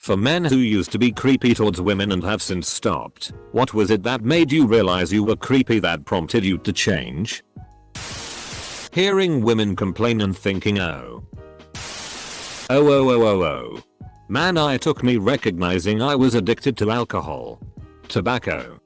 For men who used to be creepy towards women and have since stopped, what was it that made you realize you were creepy that prompted you to change? Hearing women complain and thinking oh. Man, it took me recognizing I was addicted to alcohol, tobacco,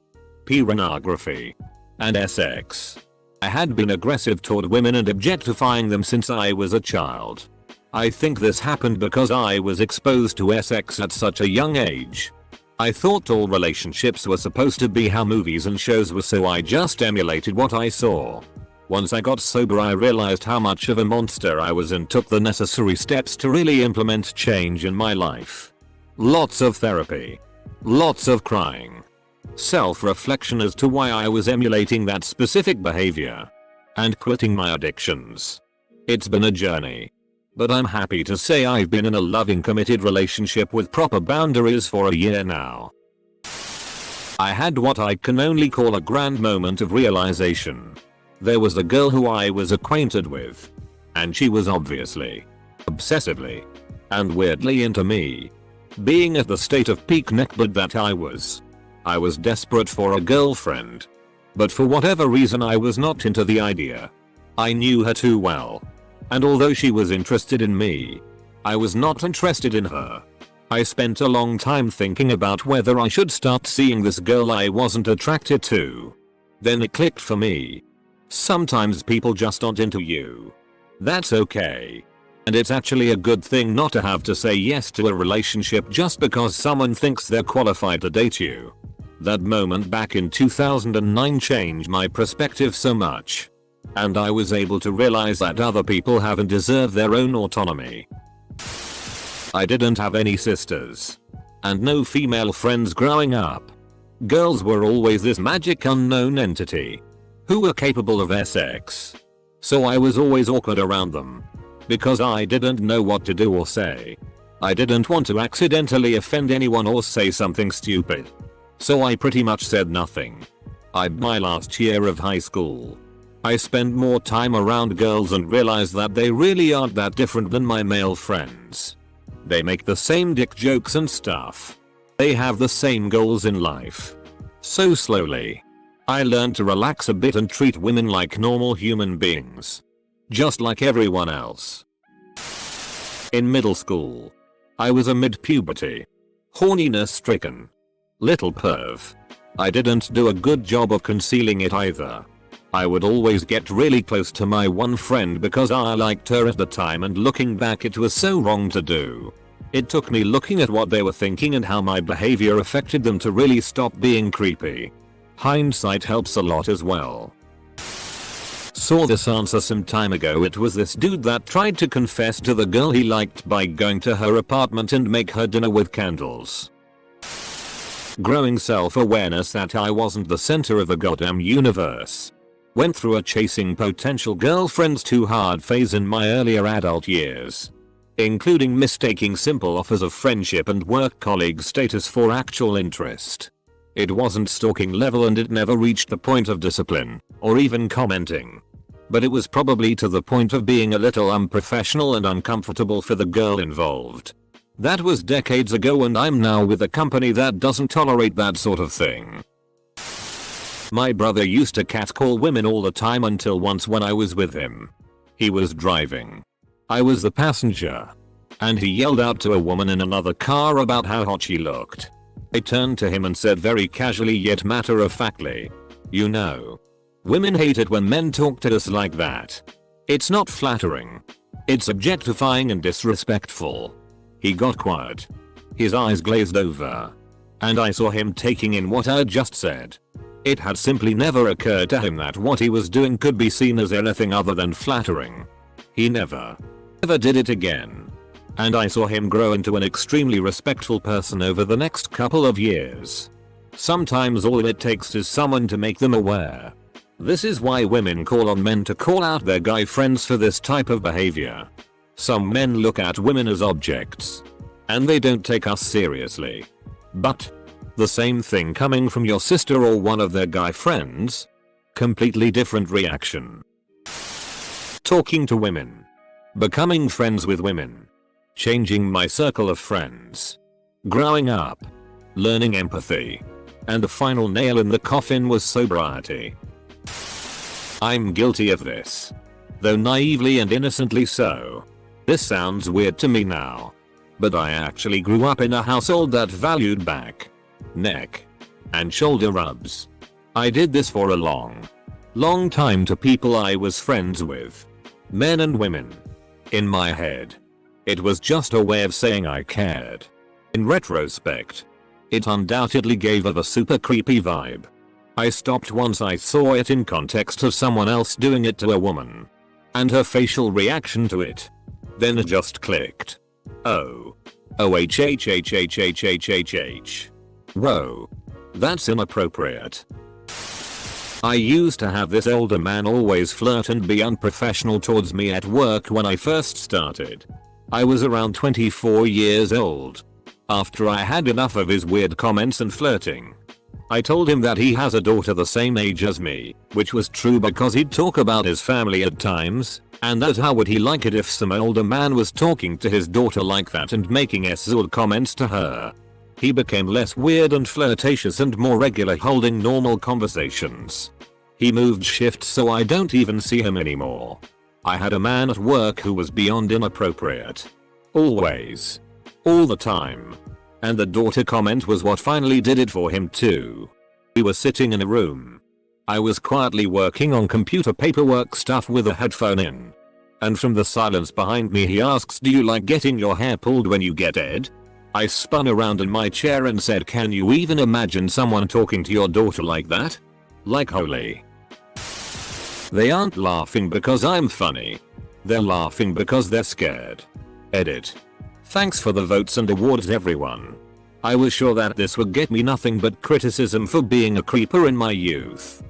pornography, and sex. I had been aggressive toward women and objectifying them since I was a child. I think this happened because I was exposed to sex at such a young age. I thought all relationships were supposed to be how movies and shows were, so I just emulated what I saw. Once I got sober, I realized how much of a monster I was and took the necessary steps to really implement change in my life. Lots of therapy. Lots of crying. Self-reflection as to why I was emulating that specific behavior. And quitting my addictions. It's been a journey. But I'm happy to say I've been in a loving, committed relationship with proper boundaries for a year now. I had what I can only call a grand moment of realization. There was a girl who I was acquainted with. And she was obviously, obsessively, and weirdly into me. Being at the state of peak neckbird that I was desperate for a girlfriend. But for whatever reason I was not into the idea. I knew her too well. And although she was interested in me, I was not interested in her. I spent a long time thinking about whether I should start seeing this girl I wasn't attracted to. Then it clicked for me. Sometimes people just aren't into you. That's okay. And it's actually a good thing not to have to say yes to a relationship just because someone thinks they're qualified to date you. That moment back in 2009 changed my perspective so much. And I was able to realize that other people have and deserve their own autonomy. I didn't have any sisters. And no female friends growing up. Girls were always this magic unknown entity. Who were capable of sex. So I was always awkward around them. Because I didn't know what to do or say. I didn't want to accidentally offend anyone or say something stupid. So I pretty much said nothing. My last year of high school. I spent more time around girls and realized that they really aren't that different than my male friends. They make the same dick jokes and stuff. They have the same goals in life. So slowly, I learned to relax a bit and treat women like normal human beings. Just like everyone else. In middle school, I was a mid-puberty, horniness-stricken little perv. I didn't do a good job of concealing it either. I would always get really close to my one friend because I liked her at the time, and looking back it was so wrong to do. It took me looking at what they were thinking and how my behavior affected them to really stop being creepy. Hindsight helps a lot as well. Saw this answer some time ago. It was this dude that tried to confess to the girl he liked by going to her apartment and make her dinner with candles. Growing self-awareness that I wasn't the center of the goddamn universe. Went through a chasing potential girlfriends too hard phase in my earlier adult years. Including mistaking simple offers of friendship and work colleague status for actual interest. It wasn't stalking level and it never reached the point of discipline, or even commenting. But it was probably to the point of being a little unprofessional and uncomfortable for the girl involved. That was decades ago, and I'm now with a company that doesn't tolerate that sort of thing. My brother used to catcall women all the time until once when I was with him. He was driving. I was the passenger. And he yelled out to a woman in another car about how hot she looked. I turned to him and said very casually yet matter-of-factly, "You know, women hate it when men talk to us like that. It's not flattering. It's objectifying and disrespectful." He got quiet. His eyes glazed over. And I saw him taking in what I just said. It had simply never occurred to him that what he was doing could be seen as anything other than flattering. He never did it again. And I saw him grow into an extremely respectful person over the next couple of years. Sometimes all it takes is someone to make them aware. This is why women call on men to call out their guy friends for this type of behavior. Some men look at women as objects. And they don't take us seriously. But the same thing coming from your sister or one of their guy friends. Completely different reaction. Talking to women. Becoming friends with women. Changing my circle of friends. growing up, learning empathy, and the final nail in the coffin was sobriety. I'm guilty of this, though naively and innocently so. This sounds weird to me now, but I actually grew up in a household that valued back, neck, and shoulder rubs. I did this for a long time to people I was friends with, men and women. In my head, it was just a way of saying I cared. In retrospect, it undoubtedly gave off a super creepy vibe. I stopped once I saw it in context of someone else doing it to a woman, and her facial reaction to it. Then it just clicked. Oh. OHHHHHHHH. Whoa. That's inappropriate. I used to have this older man always flirt and be unprofessional towards me at work when I first started. I was around 24 years old. After I had enough of his weird comments and flirting, I told him that he has a daughter the same age as me, which was true because he'd talk about his family at times, and that how would he like it if some older man was talking to his daughter like that and making S-old comments to her. He became less weird and flirtatious and more regular, holding normal conversations. He moved shifts so I don't even see him anymore. I had a man at work who was beyond inappropriate. Always. All the time. And the daughter comment was what finally did it for him too. We were sitting in a room. I was quietly working on computer paperwork stuff with a headphone in. And from the silence behind me he asks, "Do you like getting your hair pulled when you get Ed?" I spun around in my chair and said, "Can you even imagine someone talking to your daughter like that? Like holy." They aren't laughing because I'm funny. They're laughing because they're scared. Edit. Thanks for the votes and awards everyone. I was sure that this would get me nothing but criticism for being a creeper in my youth.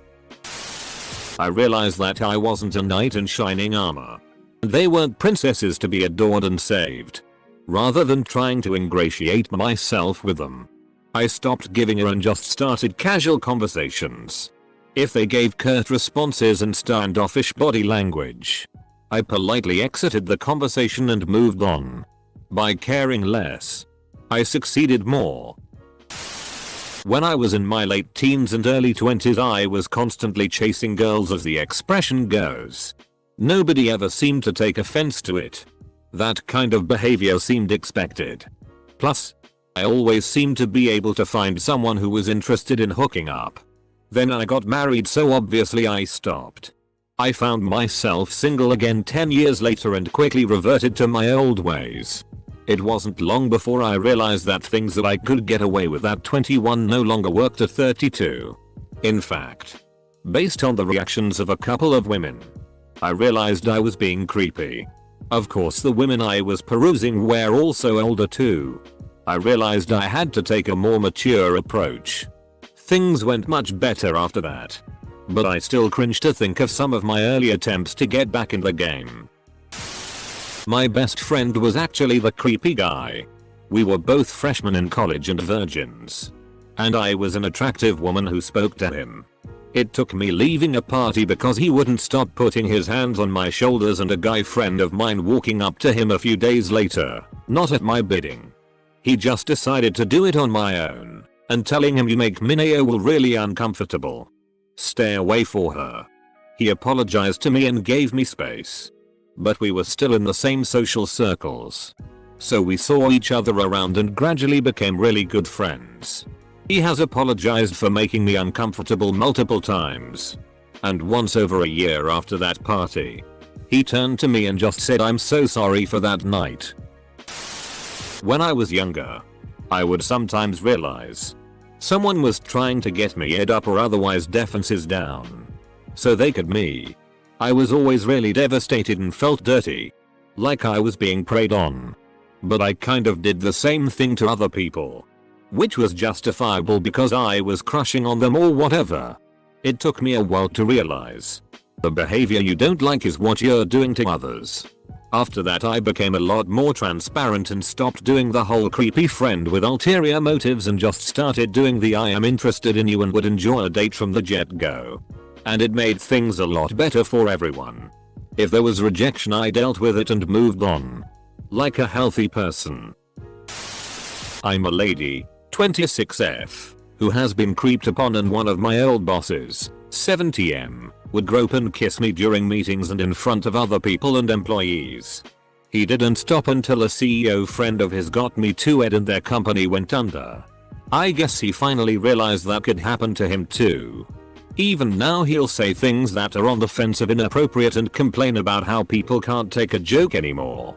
I realized that I wasn't a knight in shining armor. They weren't princesses to be adored and saved. Rather than trying to ingratiate myself with them, I stopped giving her and just started casual conversations. If they gave curt responses and standoffish body language, I politely exited the conversation and moved on. By caring less, I succeeded more. When I was in my late teens and early 20s, I was constantly chasing girls, as the expression goes. Nobody ever seemed to take offense to it. That kind of behavior seemed expected. Plus, I always seemed to be able to find someone who was interested in hooking up. Then I got married, so obviously I stopped. I found myself single again 10 years later and quickly reverted to my old ways. It wasn't long before I realized that things that I could get away with at 21 no longer worked at 32. In fact, based on the reactions of a couple of women, I realized I was being creepy. Of course, the women I was perusing were also older too. I realized I had to take a more mature approach. Things went much better after that. But I still cringe to think of some of my early attempts to get back in the game. My best friend was actually the creepy guy. We were both freshmen in college and virgins. And I was an attractive woman who spoke to him. It took me leaving a party because he wouldn't stop putting his hands on my shoulders and a guy friend of mine walking up to him a few days later, not at my bidding. He just decided to do it on my own, and telling him, "You make Mineo really uncomfortable. Stay away for her." He apologized to me and gave me space. But we were still in the same social circles. So we saw each other around and gradually became really good friends. He has apologized for making me uncomfortable multiple times. And once over a year after that party, he turned to me and just said, "I'm so sorry for that night." When I was younger, I would sometimes realize someone was trying to get me head up or otherwise defenses down, so they could me. I was always really devastated and felt dirty, like I was being preyed on. But I kind of did the same thing to other people, which was justifiable because I was crushing on them or whatever. It took me a while to realize the behavior you don't like is what you're doing to others. After that, I became a lot more transparent and stopped doing the whole creepy friend with ulterior motives and just started doing the "I am interested in you and would enjoy a date" from the get-go. And it made things a lot better for everyone. If there was rejection, I dealt with it and moved on. Like a healthy person. I'm a lady, 26F, who has been creeped upon, and one of my old bosses, 70M, would grope and kiss me during meetings and in front of other people and employees. He didn't stop until a CEO friend of his got me to it and their company went under. I guess he finally realized that could happen to him too. Even now he'll say things that are on the fence of inappropriate and complain about how people can't take a joke anymore.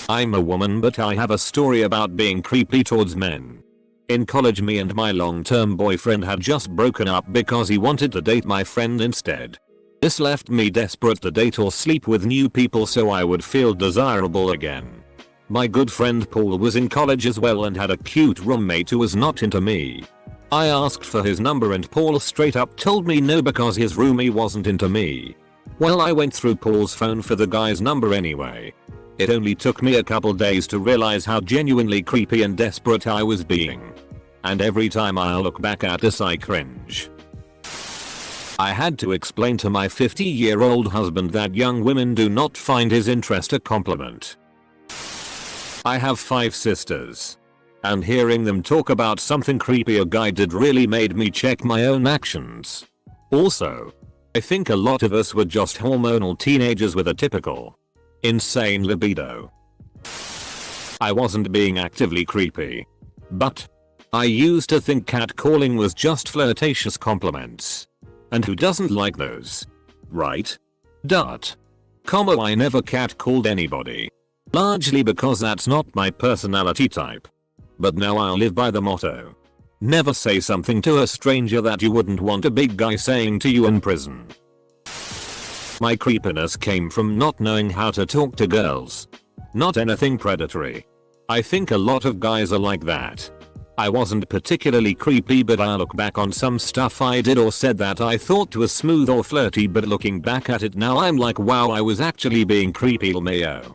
I'm a woman, but I have a story about being creepy towards men. In college, me and my long-term boyfriend had just broken up because he wanted to date my friend instead. This left me desperate to date or sleep with new people so I would feel desirable again. My good friend Paul was in college as well and had a cute roommate who was not into me. I asked for his number and Paul straight up told me no because his roomie wasn't into me. Well, I went through Paul's phone for the guy's number anyway. It only took me a couple days to realize how genuinely creepy and desperate I was being. And every time I look back at this I cringe. I had to explain to my 50-year-old husband that young women do not find his interest a compliment. I have 5 sisters. And hearing them talk about something creepy a guy did really made me check my own actions. Also, I think a lot of us were just hormonal teenagers with a typical insane libido. I wasn't being actively creepy. But I used to think catcalling was just flirtatious compliments. And who doesn't like those? Right? I never catcalled anybody. Largely because that's not my personality type. But now I'll live by the motto. Never say something to a stranger that you wouldn't want a big guy saying to you in prison. My creepiness came from not knowing how to talk to girls. Not anything predatory. I think a lot of guys are like that. I wasn't particularly creepy, but I look back on some stuff I did or said that I thought was smooth or flirty, but looking back at it now I'm like, wow, I was actually being creepy LMAO.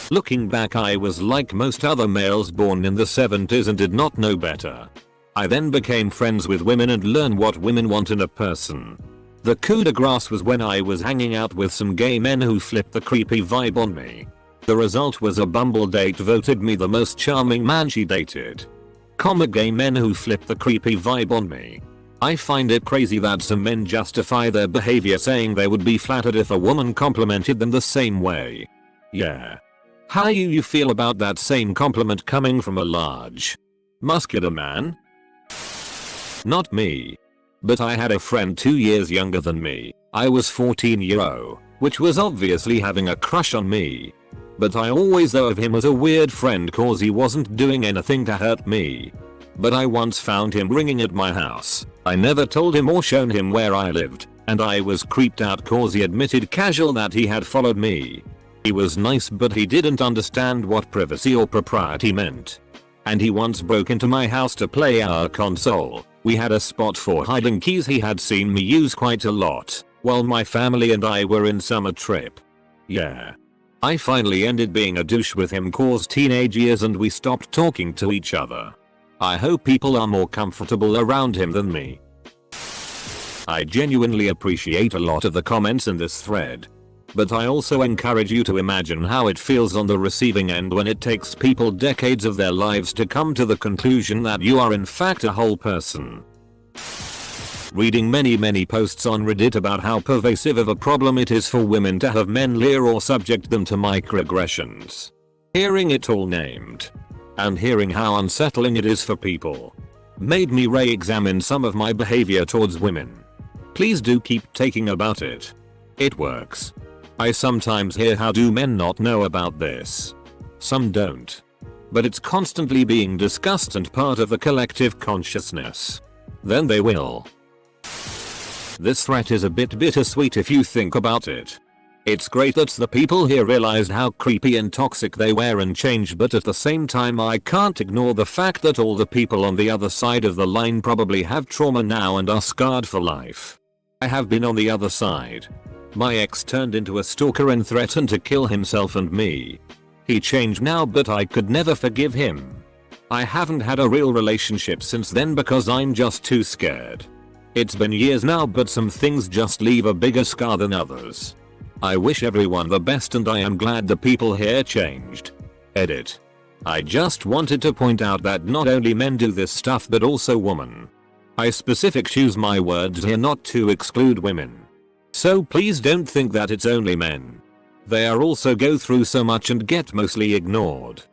Looking back, I was like most other males born in the 70s and did not know better. I then became friends with women and learned what women want in a person. The coup de grace was when I was hanging out with some gay men who flipped the creepy vibe on me. The result was a Bumble date voted me the most charming man she dated. Gay men who flipped the creepy vibe on me. I find it crazy that some men justify their behavior saying they would be flattered if a woman complimented them the same way. Yeah. How you feel about that same compliment coming from a large, muscular man? Not me. But I had a friend 2 years younger than me. I was 14-year-old, which was obviously having a crush on me. But I always thought of him as a weird friend cause he wasn't doing anything to hurt me. But I once found him ringing at my house. I never told him or shown him where I lived, and I was creeped out cause he admitted casual that he had followed me. He was nice, but he didn't understand what privacy or propriety meant. And he once broke into my house to play our console. We had a spot for hiding keys he had seen me use quite a lot, while my family and I were in summer trip. Yeah. I finally ended being a douche with him cause teenage years and we stopped talking to each other. I hope people are more comfortable around him than me. I genuinely appreciate a lot of the comments in this thread. But I also encourage you to imagine how it feels on the receiving end when it takes people decades of their lives to come to the conclusion that you are in fact a whole person. Reading many posts on Reddit about how pervasive of a problem it is for women to have men leer or subject them to microaggressions. Hearing it all named. And hearing how unsettling it is for people. Made me re-examine some of my behavior towards women. Please do keep taking about it. It works. I sometimes hear, how do men not know about this? Some don't. But it's constantly being discussed and part of the collective consciousness. Then they will. This threat is a bit bittersweet if you think about it. It's great that the people here realized how creepy and toxic they were and changed, but at the same time I can't ignore the fact that all the people on the other side of the line probably have trauma now and are scarred for life. I have been on the other side. My ex turned into a stalker and threatened to kill himself and me. He changed now, but I could never forgive him. I haven't had a real relationship since then because I'm just too scared. It's been years now, but some things just leave a bigger scar than others. I wish everyone the best and I am glad the people here changed. Edit. I just wanted to point out that not only men do this stuff but also women. I specifically choose my words here not to exclude women. So please don't think that it's only men. They are also go through so much and get mostly ignored.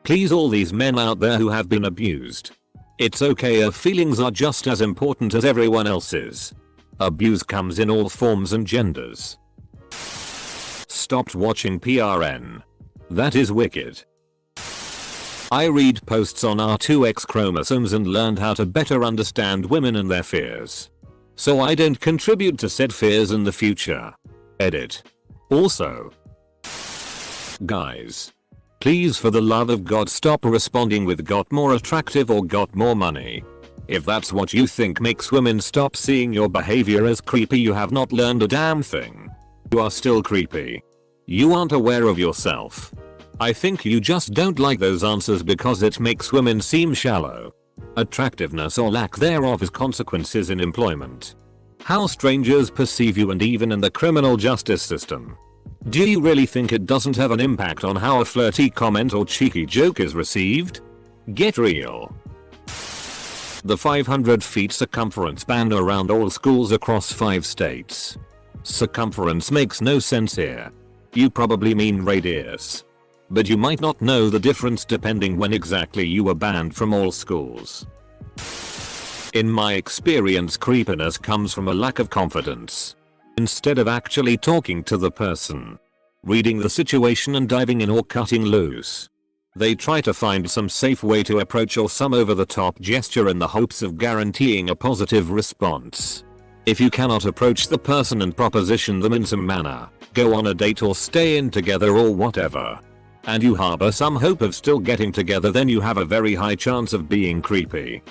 Please all these men out there who have been abused. It's okay if feelings are just as important as everyone else's. Abuse comes in all forms and genders. Stopped watching PRN. That is wicked. I read posts on our 2X chromosomes and learned how to better understand women and their fears. So I don't contribute to said fears in the future. Edit. Also, guys, please for the love of God stop responding with got more attractive or got more money. If that's what you think makes women stop seeing your behavior as creepy, you have not learned a damn thing. You are still creepy. You aren't aware of yourself. I think you just don't like those answers because it makes women seem shallow. Attractiveness or lack thereof is consequences in employment. How strangers perceive you and even in the criminal justice system. Do you really think it doesn't have an impact on how a flirty comment or cheeky joke is received? Get real. The 500 feet circumference ban around all schools across 5 states. Circumference makes no sense here. You probably mean radius. But you might not know the difference depending when exactly you were banned from all schools. In my experience, creepiness comes from a lack of confidence. Instead of actually talking to the person, reading the situation and diving in or cutting loose, they try to find some safe way to approach or some over-the-top gesture in the hopes of guaranteeing a positive response. If you cannot approach the person and proposition them in some manner, go on a date or stay in together or whatever, and you harbor some hope of still getting together, then you have a very high chance of being creepy.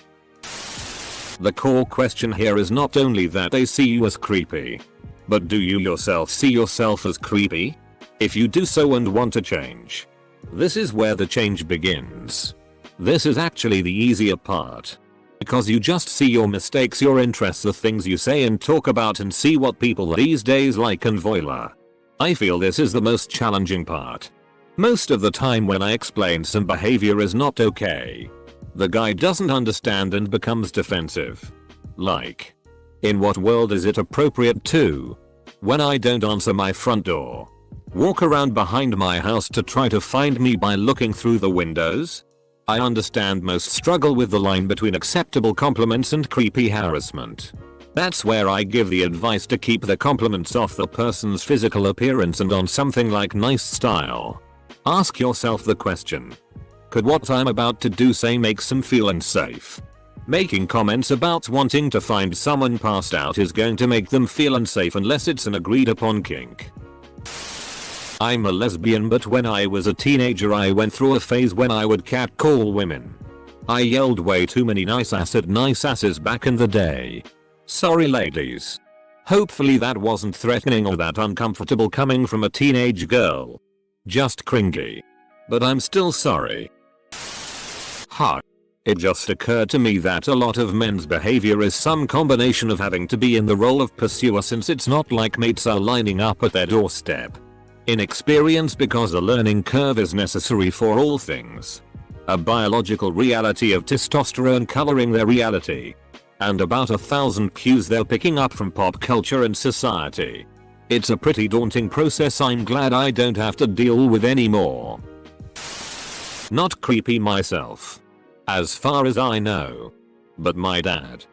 The core question here is not only that they see you as creepy, but do you yourself see yourself as creepy? If you do so and want to change, this is where the change begins. This is actually the easier part. Because you just see your mistakes, your interests, the things you say and talk about, and see what people these days like and voila. I feel this is the most challenging part. Most of the time when I explain some behavior is not okay, the guy doesn't understand and becomes defensive. Like, in what world is it appropriate to, when I don't answer my front door, walk around behind my house to try to find me by looking through the windows? I understand most struggle with the line between acceptable compliments and creepy harassment. That's where I give the advice to keep the compliments off the person's physical appearance and on something like nice style. Ask yourself the question, could what I'm about to do say makes them feel unsafe? Making comments about wanting to find someone passed out is going to make them feel unsafe unless it's an agreed upon kink. I'm a lesbian, but when I was a teenager I went through a phase when I would catcall women. I yelled way too many nice asses back in the day. Sorry ladies. Hopefully that wasn't threatening or that uncomfortable coming from a teenage girl. Just cringy. But I'm still sorry. Ha. It just occurred to me that a lot of men's behavior is some combination of having to be in the role of pursuer, since it's not like mates are lining up at their doorstep. Inexperience because the learning curve is necessary for all things. A biological reality of testosterone coloring their reality. And about 1,000 cues they're picking up from pop culture and society. It's a pretty daunting process I'm glad I don't have to deal with anymore. Not creepy myself, as far as I know. But my dad.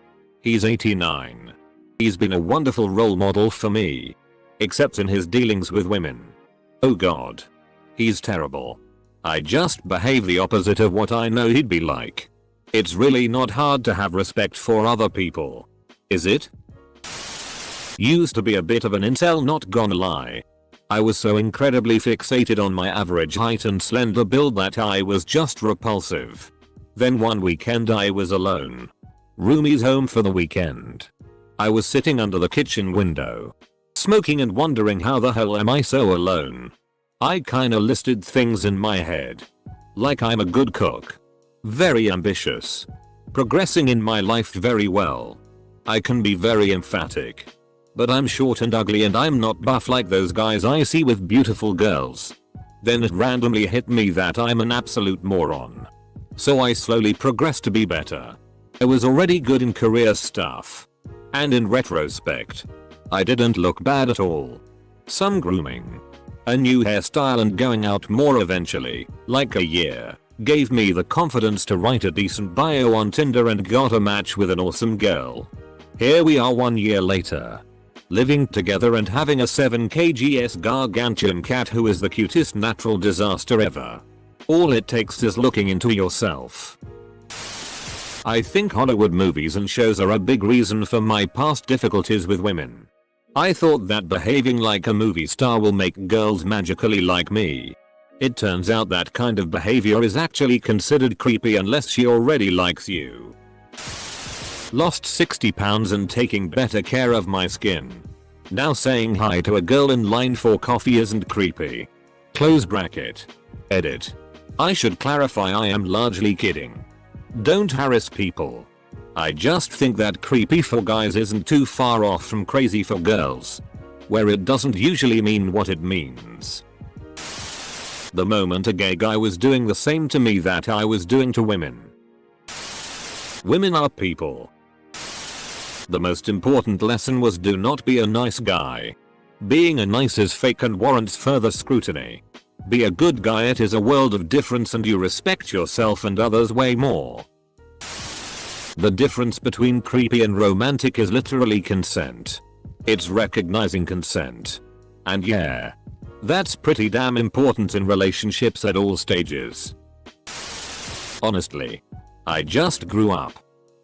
He's 89. He's been a wonderful role model for me. Except in his dealings with women. Oh god. He's terrible. I just behave the opposite of what I know he'd be like. It's really not hard to have respect for other people. Is it? Used to be a bit of an incel, not gonna lie. I was so incredibly fixated on my average height and slender build that I was just repulsive. Then one weekend I was alone. Roomies home for the weekend. I was sitting under the kitchen window, smoking and wondering how the hell am I so alone. I kinda listed things in my head. Like I'm a good cook. Very ambitious. Progressing in my life very well. I can be very emphatic. But I'm short and ugly and I'm not buff like those guys I see with beautiful girls. Then it randomly hit me that I'm an absolute moron. So I slowly progressed to be better. I was already good in career stuff. And in retrospect, I didn't look bad at all. Some grooming, a new hairstyle and going out more eventually, like a year, gave me the confidence to write a decent bio on Tinder and got a match with an awesome girl. Here we are 1 year later, living together and having a 7 kgs gargantuan cat who is the cutest natural disaster ever. All it takes is looking into yourself. I think Hollywood movies and shows are a big reason for my past difficulties with women. I thought that behaving like a movie star will make girls magically like me. It turns out that kind of behavior is actually considered creepy unless she already likes you. Lost 60 pounds and taking better care of my skin. Now saying hi to a girl in line for coffee isn't creepy. Close bracket. Edit. I should clarify I am largely kidding. Don't harass people. I just think that creepy for guys isn't too far off from crazy for girls, where it doesn't usually mean what it means. The moment a gay guy was doing the same to me that I was doing to women. Women are people. The most important lesson was do not be a nice guy. Being a nice is fake and warrants further scrutiny. Be a good guy, it is a world of difference and you respect yourself and others way more. The difference between creepy and romantic is literally consent. It's recognizing consent. And yeah, that's pretty damn important in relationships at all stages. Honestly, I just grew up.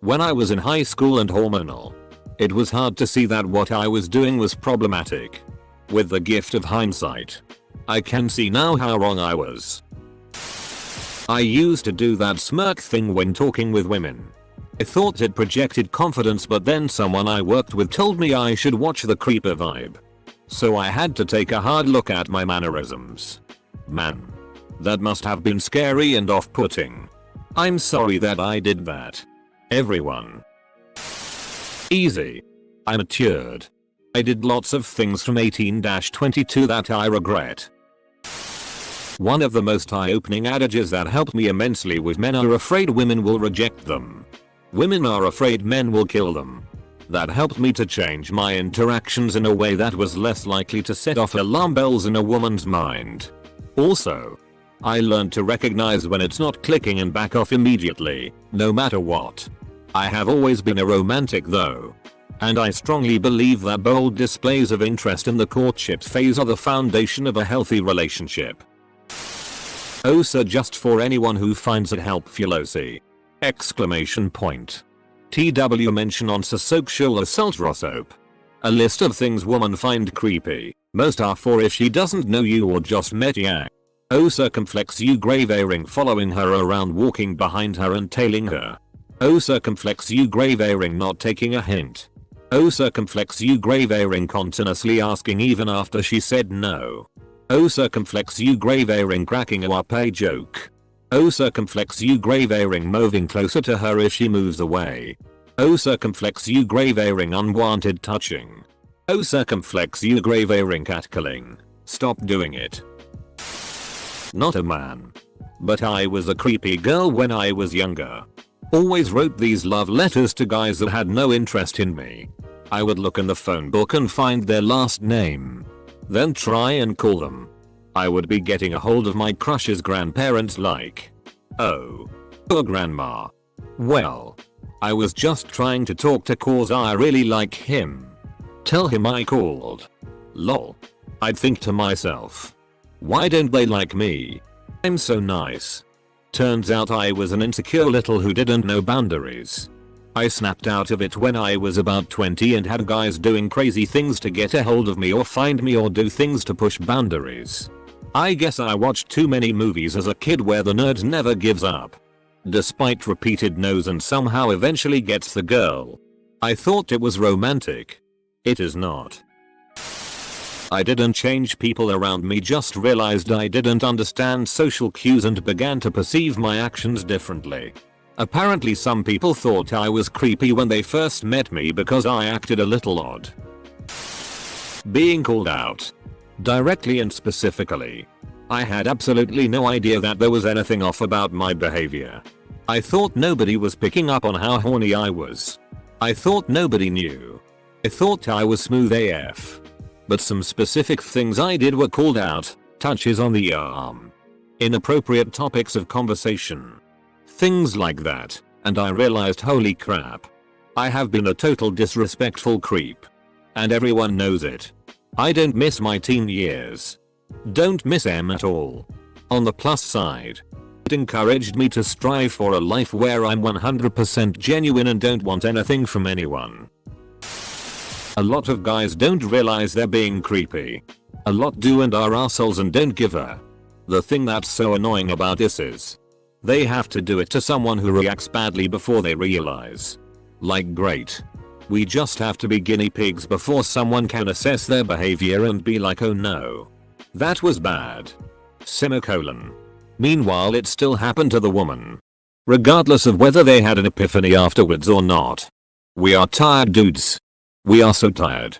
When I was in high school and hormonal, it was hard to see that what I was doing was problematic. With the gift of hindsight, I can see now how wrong I was. I used to do that smirk thing when talking with women. I thought it projected confidence, but then someone I worked with told me I should watch the creeper vibe. So I had to take a hard look at my mannerisms. Man, that must have been scary and off-putting. I'm sorry that I did that. Everyone. Easy. I matured. I did lots of things from 18-22 that I regret. One of the most eye-opening adages that helped me immensely was men are afraid women will reject them. Women are afraid men will kill them. That helped me to change my interactions in a way that was less likely to set off alarm bells in a woman's mind. Also, I learned to recognize when it's not clicking and back off immediately, no matter what. I have always been a romantic though. And I strongly believe that bold displays of interest in the courtship phase are the foundation of a healthy relationship. Oh, sir, just for anyone who finds it helpful. Exclamation point. TW mention on sexual assault Rossop. A list of things women find creepy. Most are for if she doesn't know you or just met ya. Oh, circumflex you grave earring following her around, walking behind her and tailing her. Oh, circumflex you grave earring not taking a hint. Oh, circumflex you grave earring continuously asking even after she said no. Oh, circumflex you grave earring cracking up a joke. Oh, circumflex you grave earring moving closer to her if she moves away. Oh, circumflex you grave earring unwanted touching. Oh, circumflex you grave earring catcalling. Stop doing it. Not a man. But I was a creepy girl when I was younger. Always wrote these love letters to guys that had no interest in me. I would look in the phone book and find their last name. Then try and call them. I would be getting a hold of my crush's grandparents like, oh, poor grandma. Well, I was just trying to talk to cause I really like him. Tell him I called. Lol. I'd think to myself, why don't they like me? I'm so nice. Turns out I was an insecure little who didn't know boundaries. I snapped out of it when I was about 20 and had guys doing crazy things to get a hold of me or find me or do things to push boundaries. I guess I watched too many movies as a kid where the nerd never gives up. Despite repeated no's and somehow eventually gets the girl. I thought it was romantic. It is not. I didn't change people around me, just realized I didn't understand social cues and began to perceive my actions differently. Apparently some people thought I was creepy when they first met me because I acted a little odd. Being called out. Directly and specifically. I had absolutely no idea that there was anything off about my behavior. I thought nobody was picking up on how horny I was. I thought nobody knew. I thought I was smooth AF. But some specific things I did were called out: touches on the arm, inappropriate topics of conversation, things like that, and I realized, holy crap. I have been a total disrespectful creep. And everyone knows it. I don't miss my teen years. Don't miss them at all. On the plus side, it encouraged me to strive for a life where I'm 100% genuine and don't want anything from anyone. A lot of guys don't realize they're being creepy. A lot do and are assholes and don't give a. The thing that's so annoying about this is they have to do it to someone who reacts badly before they realize. Like, great. We just have to be guinea pigs before someone can assess their behavior and be like, oh no, that was bad. Semicolon. Meanwhile, it still happened to the woman. Regardless of whether they had an epiphany afterwards or not. We are tired, dudes. We are so tired.